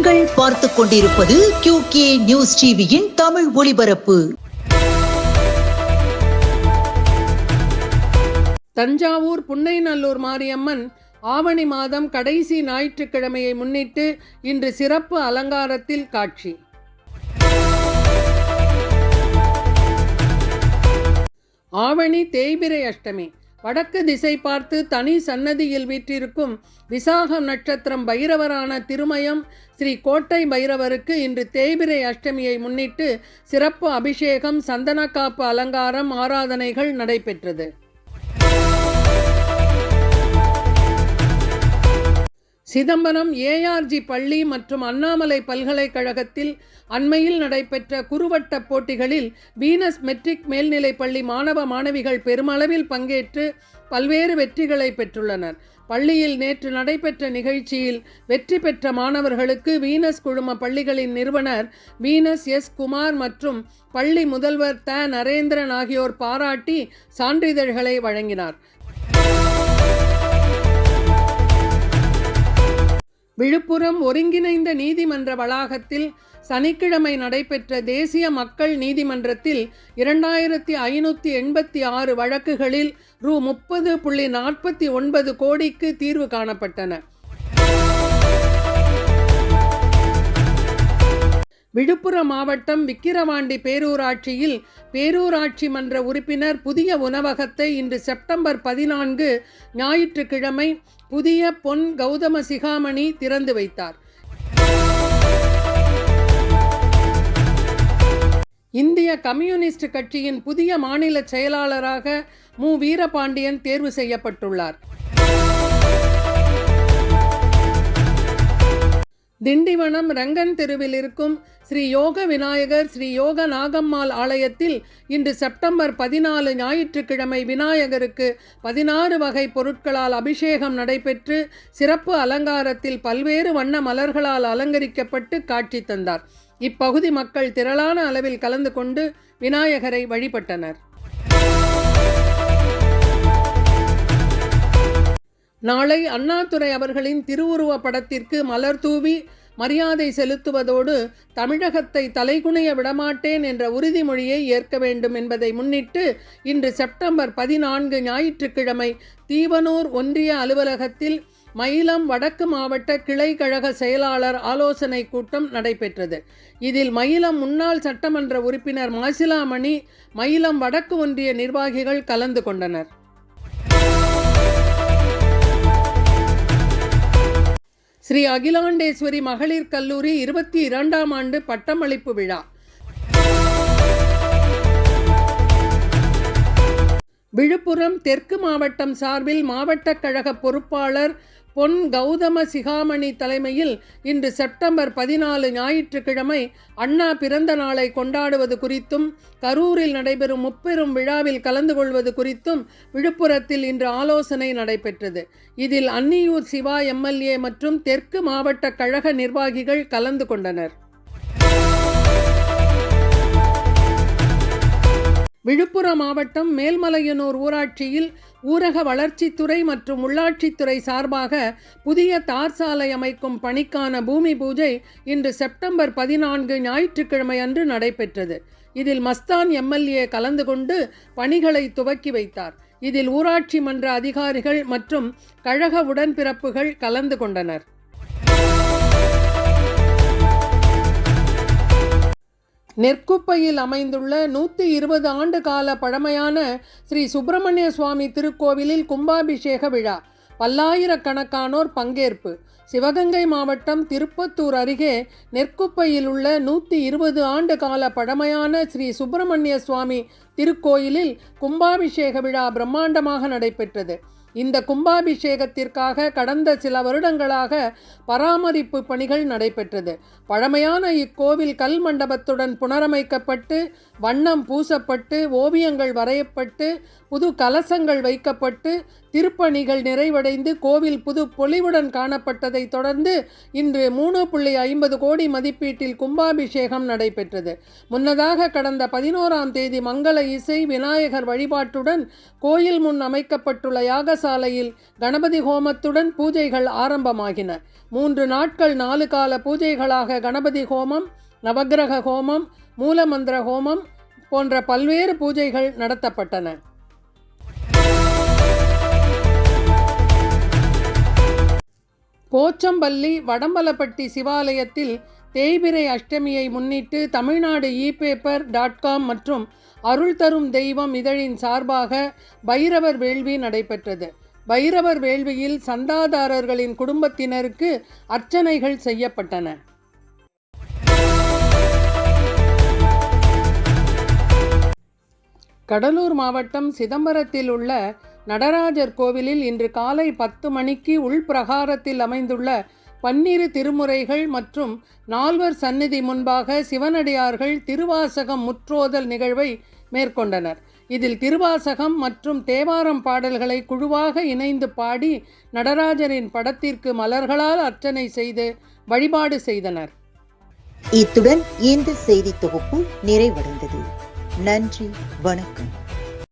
நீங்கள் பார்த்துக் கொண்டிருப்பது QK நியூஸ் டிவியின் தமிழ் ஒளிபரப்பு. தஞ்சாவூர் புன்னைநல்லூர் மாரியம்மன் ஆவணி மாதம் கடைசி ஞாயிற்றுக்கிழமையை முன்னிட்டு இன்று சிறப்பு அலங்காரத்தில் காட்சி. ஆவணி தேய்பிறை அஷ்டமி. வடக்கு திசை பார்த்து தனி சன்னதியில் வீற்றிருக்கும் விசாகம் நட்சத்திரம் பைரவரான திருமயம் ஸ்ரீ கோட்டை பைரவருக்கு இன்று தேய்பிறை அஷ்டமியை முன்னிட்டு சிறப்பு அபிஷேகம், சந்தனக்காப்பு அலங்காரம், ஆராதனைகள் நடைபெற்றது. சிதம்பரம் ARG பள்ளி மற்றும் அண்ணாமலை பல்கலைக்கழகத்தில் அண்மையில் நடைபெற்ற குறுவட்ட போட்டிகளில் வீனஸ் மெட்ரிக் மேல்நிலைப் பள்ளி மாணவ மாணவிகள் பெருமளவில் பங்கேற்று பல்வேறு வெற்றிகளை பெற்றுள்ளனர். பள்ளியில் நேற்று நடைபெற்ற நிகழ்ச்சியில் வெற்றி பெற்ற மாணவர்களுக்கு வீனஸ் குழும பள்ளிகளின் நிறுவனர் வீனஸ் S. குமார் மற்றும் பள்ளி முதல்வர் நரேந்திரன் ஆகியோர் பாராட்டி சான்றிதழ்களை வழங்கினார். விழுப்புரம் ஒருங்கிணைந்த நீதிமன்ற வளாகத்தில் சனிக்கிழமை நடைபெற்ற தேசிய மக்கள் நீதிமன்றத்தில் 2586 வழக்குகளில் ரூ. 30.49 கோடிக்கு தீர்வு காணப்பட்டன. விழுப்புரம் மாவட்டம் விக்கிரவாண்டி பேரூராட்சியில் பேரூராட்சி மன்ற உறுப்பினர் புதிய உணவகத்தை இன்று செப்டம்பர் 14 ஞாயிற்றுக்கிழமை புதிய பொன் கௌதம சிகாமணி திறந்து வைத்தார். இந்திய கம்யூனிஸ்ட் கட்சியின் புதிய மாநில செயலாளராக மு. வீரபாண்டியன் தேர்வு செய்யப்பட்டுள்ளார். திண்டிவனம் ரங்கன் தெருவில் இருக்கும் ஸ்ரீ யோக விநாயகர், ஸ்ரீ யோக நாகம்மாள் ஆலயத்தில் இன்று செப்டம்பர் 14 ஞாயிற்றுக்கிழமை விநாயகருக்கு 16 வகை பொருட்களால் அபிஷேகம் நடைபெற்று சிறப்பு அலங்காரத்தில் பல்வேறு வண்ண மலர்களால் அலங்கரிக்கப்பட்டு காட்சி தந்தார். இப்பகுதி மக்கள் திரளான அளவில் கலந்து கொண்டு விநாயகரை வழிபட்டனர். நாளை அண்ணாதுரை அவர்களின் திருவுருவ படத்திற்கு மலர் தூவி மரியாதை செலுத்துவதோடு தமிழகத்தை தலைகுனிய விடமாட்டேன் என்ற உறுதிமொழியை ஏற்க வேண்டும் என்பதை முன்னிட்டு இன்று செப்டம்பர் 14 ஞாயிற்றுக்கிழமை தீவனூர் ஒன்றிய அலுவலகத்தில் மயிலம் வடக்கு மாவட்ட கிளை கழக செயலாளர் ஆலோசனை கூட்டம் நடைபெற்றது. இதில் மயிலம் முன்னாள் சட்டமன்ற உறுப்பினர் மாசிலாமணி, மயிலம் வடக்கு ஒன்றிய நிர்வாகிகள் கலந்து கொண்டனர். ஸ்ரீ அகிலாண்டேஸ்வரி மகளிர் கல்லூரி 22ஆம் ஆண்டு பட்டமளிப்பு விழா. விழுப்புரம் தெற்கு மாவட்டம் சார்பில் மாவட்ட கழக பொறுப்பாளர் பொன் கௌதம சிகாமணி தலைமையில் இன்று செப்டம்பர் 14 ஞாயிற்றுக்கிழமை அண்ணா பிறந்த நாளை கொண்டாடுவது குறித்தும் கரூரில் நடைபெறும் முப்பெரும் விழாவில் கலந்து கொள்வது குறித்தும் விழுப்புரத்தில் இன்று ஆலோசனை நடைபெற்றது. இதில் அன்னியூர் சிவா MLA மற்றும் தெற்கு மாவட்ட கழக நிர்வாகிகள் கலந்து கொண்டனர். விழுப்புரம் மாவட்டம் மேல்மலையனூர் ஊராட்சியில் ஊரக வளர்ச்சித்துறை மற்றும் உள்ளாட்சித்துறை சார்பாக புதிய தார் சாலை அமைக்கும் பணிக்கான பூமி பூஜை இன்று செப்டம்பர் 14 ஞாயிற்றுக்கிழமை அன்று நடைபெற்றது. இதில் மஸ்தான் MLA கலந்து கொண்டு பணிகளை துவக்கி வைத்தார். இதில் ஊராட்சி மன்ற அதிகாரிகள் மற்றும் கழக உடன்பிறப்புகள் கலந்து கொண்டனர். நெற்குப்பையில் அமைந்துள்ள 120 ஆண்டு கால பழமையான ஸ்ரீ சுப்பிரமணிய சுவாமி திருக்கோவிலில் கும்பாபிஷேக விழா. பல்லாயிரக்கணக்கானோர் பங்கேற்பு. சிவகங்கை மாவட்டம் திருப்பத்தூர் அருகே நெற்குப்பையில் உள்ள 120 ஆண்டு கால பழமையான ஸ்ரீ சுப்பிரமணிய சுவாமி திருக்கோயிலில் கும்பாபிஷேக விழா பிரம்மாண்டமாக நடைபெற்றது. இந்த கும்பாபிஷேகத்திற்காக கடந்த சில வருடங்களாக பராமரிப்பு பணிகள் நடைபெற்றது. பழமையான இக்கோவில் கல் மண்டபத்துடன் புனரமைக்கப்பட்டு வண்ணம் பூசப்பட்டு ஓவியங்கள் வரையப்பட்டு புது கலசங்கள் வைக்கப்பட்டு திருப்பணிகள் நிறைவடைந்து கோவில் புது பொலிவுடன் காணப்பட்டதை தொடர்ந்து இன்று 3.50 கோடி மதிப்பீட்டில் கும்பாபிஷேகம் நடைபெற்றது. முன்னதாக கடந்த 11ஆம் தேதி மங்கள இசை, விநாயகர் வழிபாட்டுடன் கோயில் முன் அமைக்கப்பட்டுள்ள யாக யாகசாலையில் கணபதி ஹோமத்துடன் பூஜைகள் ஆரம்பமாகின. 3 நாட்கள் 4 கால பூஜைகளாக கணபதி ஹோமம், நவக்கிரக ஹோமம், மூலமந்திர ஹோமம் போன்ற பல்வேறு பூஜைகள் நடத்தப்பட்டன. போச்சம்பள்ளி வடம்பலப்பட்டி சிவாலயத்தில் தேய்பிறை அஷ்டமியை முன்னிட்டு தமிழ்நாடு ePaper.com மற்றும் அருள் தரும் தெய்வம் இதழின் சார்பாக பைரவர் வேள்வி நடைபெற்றது. பைரவர் வேள்வியில் சந்தாதாரர்களின் குடும்பத்தினருக்கு அர்ச்சனைகள் செய்யப்பட்டன. கடலூர் மாவட்டம் சிதம்பரத்தில் உள்ள நடராஜர் கோவிலில் இன்று காலை 10 மணிக்கு உள்பிரகாரத்தில் அமைந்துள்ள 12 திருமுறைகள் மற்றும் 4 சந்நிதி முன்பாக சிவனடியார்கள் திருவாசகம் முற்றோதல் நிகழ்வை மேற்கொண்டனர். இதில் திருவாசகம் மற்றும் தேவாரம் பாடல்களை குழுவாக இணைந்து பாடி நடராஜரின் படத்திற்கு மலர்களால் அர்ச்சனை செய்து வழிபாடு செய்தனர். இத்துடன் இந்த செய்தி தொகுப்பு நிறைவடைந்தது. நன்றி, வணக்கம்.